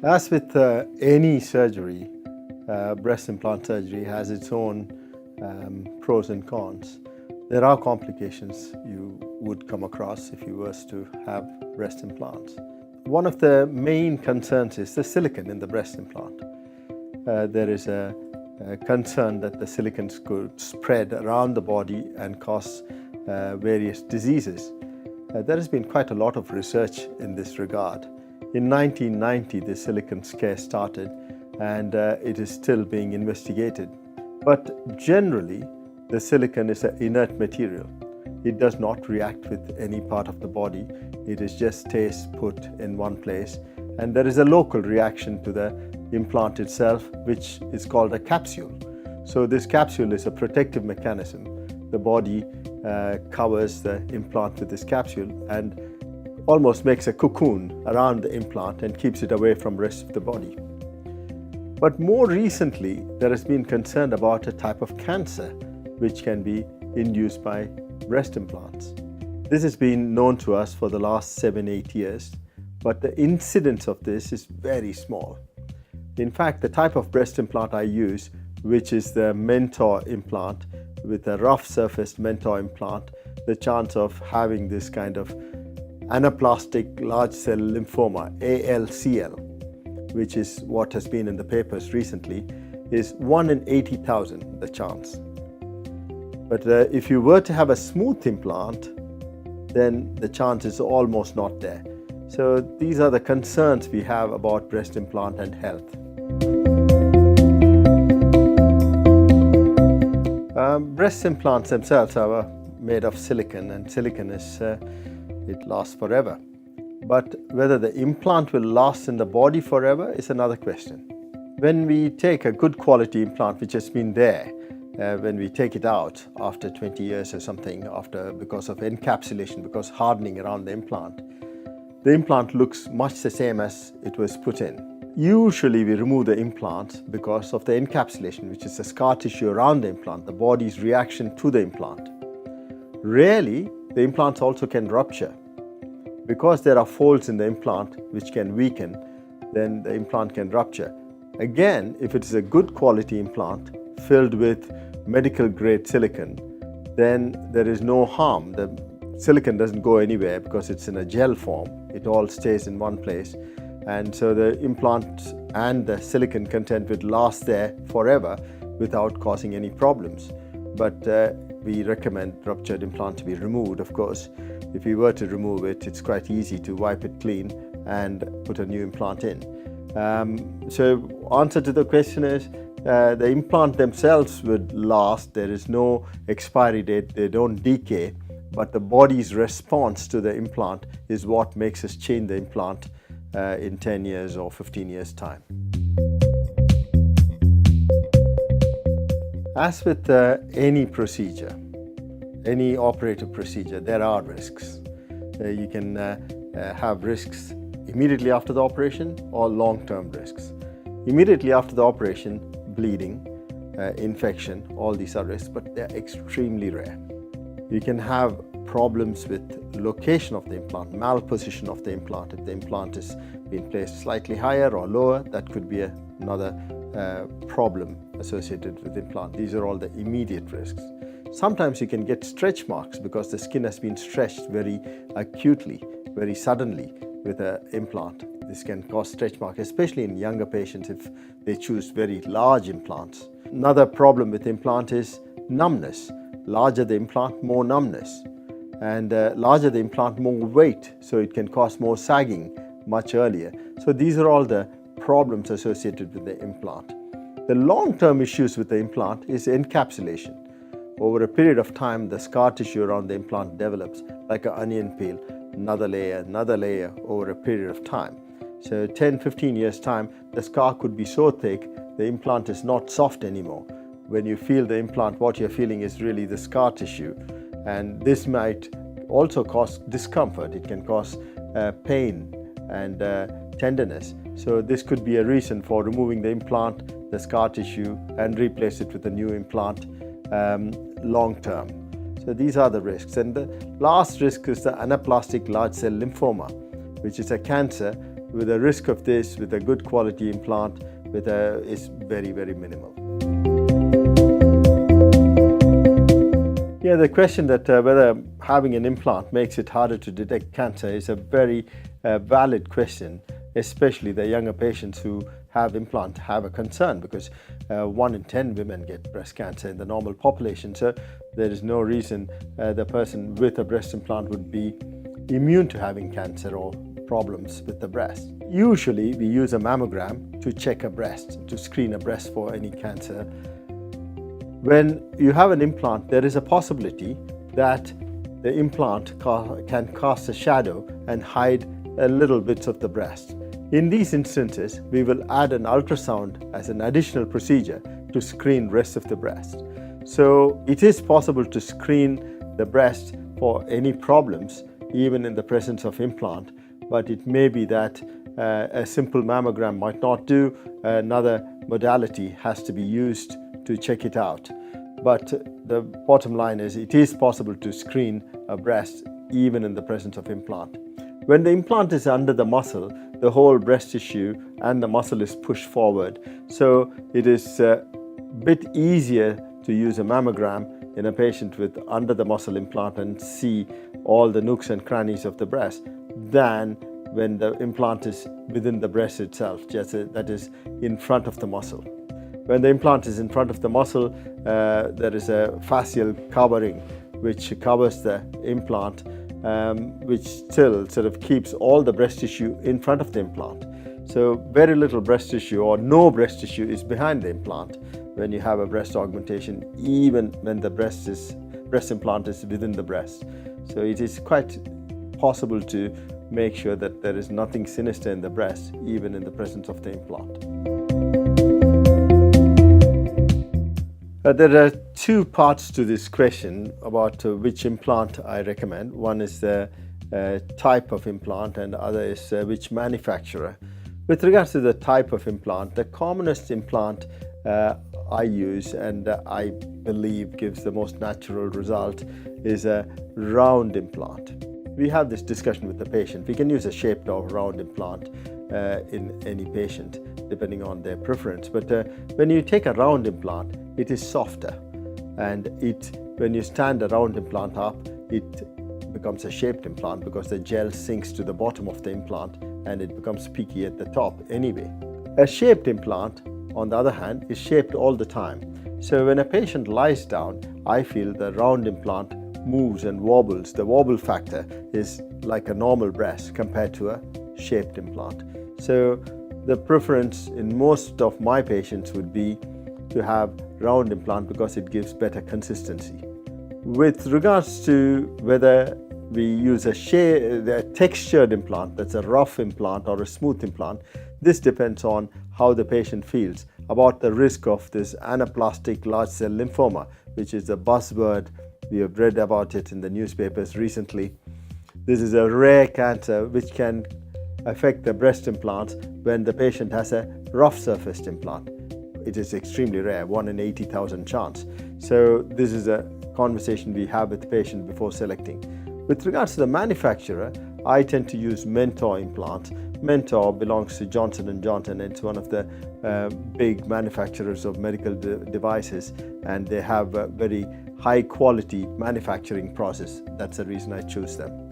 As with any surgery, breast implant surgery has its own pros and cons. There are complications you would come across if you were to have breast implants. One of the main concerns is the silicone in the breast implant. There is a concern that the silicones could spread around the body and cause various diseases. There has been quite a lot of research in this regard. In 1990, the silicone scare started, and it is still being investigated. But generally, the silicone is an inert material. It does not react with any part of the body. It is just stays put in one place, and there is a local reaction to the implant itself, which is called a capsule. So this capsule is a protective mechanism. The body covers the implant with this capsule and almost makes a cocoon around the implant and keeps it away from the rest of the body. But more recently, there has been concern about a type of cancer which can be induced by breast implants. This has been known to us for the last 7-8 years, but the incidence of this is very small. In fact, the type of breast implant I use, which is the Mentor implant with a rough surfaced Mentor implant, the chance of having this kind of anaplastic large cell lymphoma, ALCL, which is what has been in the papers recently, is 1 in 80,000, the chance. But if you were to have a smooth implant, then the chance is almost not there. So these are the concerns we have about breast implant and health. Breast implants themselves are made of silicone, and silicone is it lasts forever. But whether the implant will last in the body forever is another question. When we take a good quality implant which has been there, when we take it out after 20 years or something, because of encapsulation, because hardening around the implant looks much the same as it was put in. Usually we remove the implant because of the encapsulation, which is the scar tissue around the implant, the body's reaction to the implant. Rarely, the implants also can rupture. Because there are folds in the implant which can weaken, then the implant can rupture. Again, if it is a good quality implant filled with medical grade silicone, then there is no harm. The silicone doesn't go anywhere because it's in a gel form. It all stays in one place. And so the implant and the silicone content would last there forever without causing any problems. But we recommend ruptured implant to be removed, of course. If we were to remove it, it's quite easy to wipe it clean and put a new implant in. So answer to the question is, the implant themselves would last. There is no expiry date, they don't decay, but the body's response to the implant is what makes us change the implant in 10 years or 15 years time. As with any procedure, any operative procedure, there are risks. You can have risks immediately after the operation or long-term risks. Immediately after the operation, bleeding, infection, all these are risks, but they're extremely rare. You can have problems with location of the implant, malposition of the implant. If the implant is being placed slightly higher or lower, that could be another problem associated with the implant. These are all the immediate risks. Sometimes you can get stretch marks because the skin has been stretched very acutely, very suddenly with an implant. This can cause stretch marks, especially in younger patients if they choose very large implants. Another problem with implant is numbness. Larger the implant, more numbness. And larger the implant, more weight, so it can cause more sagging much earlier. So these are all the problems associated with the implant. The long-term issues with the implant is encapsulation. Over a period of time, the scar tissue around the implant develops like an onion peel, another layer over a period of time. So 10-15 years time, the scar could be so thick, the implant is not soft anymore. When you feel the implant, what you're feeling is really the scar tissue. And this might also cause discomfort. It can cause pain and tenderness. So this could be a reason for removing the implant, the scar tissue, and replace it with a new implant long term. So these are the risks. And the last risk is the anaplastic large cell lymphoma, which is a cancer with the risk of this, with a good quality implant, is very, very minimal. Yeah, the question that whether having an implant makes it harder to detect cancer is a very valid question, especially the younger patients who have implant have a concern, because 1 in 10 women get breast cancer in the normal population. So there is no reason the person with a breast implant would be immune to having cancer or problems with the breast. Usually we use a mammogram to check a breast, to screen a breast for any cancer. When you have an implant, there is a possibility that the implant can cast a shadow and hide a little bits of the breast. In these instances, we will add an ultrasound as an additional procedure to screen rest of the breast. So it is possible to screen the breast for any problems even in the presence of implant, but it may be that a simple mammogram might not do. Another modality has to be used to check it out. But the bottom line is it is possible to screen a breast even in the presence of implant. When the implant is under the muscle, the whole breast tissue and the muscle is pushed forward. So it is a bit easier to use a mammogram in a patient with under the muscle implant and see all the nooks and crannies of the breast than when the implant is within the breast itself, that is in front of the muscle. When the implant is in front of the muscle, there is a fascial covering which covers the implant, which still sort of keeps all the breast tissue in front of the implant. So very little breast tissue or no breast tissue is behind the implant when you have a breast augmentation, even when the breast implant is within the breast. So it is quite possible to make sure that there is nothing sinister in the breast, even in the presence of the implant. There are two parts to this question about which implant I recommend. One is the type of implant and the other is which manufacturer. With regards to the type of implant, the commonest implant I use and I believe gives the most natural result is a round implant. We have this discussion with the patient. We can use a shaped or round implant in any patient depending on their preference. But when you take a round implant, it is softer, and when you stand a round implant up, it becomes a shaped implant because the gel sinks to the bottom of the implant and it becomes peaky at the top anyway. A shaped implant, on the other hand, is shaped all the time. So when a patient lies down, I feel the round implant moves and wobbles. The wobble factor is like a normal breast compared to a shaped implant. So the preference in most of my patients would be to have round implant because it gives better consistency. With regards to whether we use a textured implant, that's a rough implant or a smooth implant, this depends on how the patient feels about the risk of this anaplastic large cell lymphoma, which is a buzzword. We have read about it in the newspapers recently. This is a rare cancer which can affect the breast implants when the patient has a rough surfaced implant. It is extremely rare, 1 in 80,000 chance. So this is a conversation we have with the patient before selecting. With regards to the manufacturer, I tend to use Mentor implants. Mentor belongs to Johnson & Johnson. It's one of the big manufacturers of medical devices, and they have a very high quality manufacturing process. That's the reason I choose them.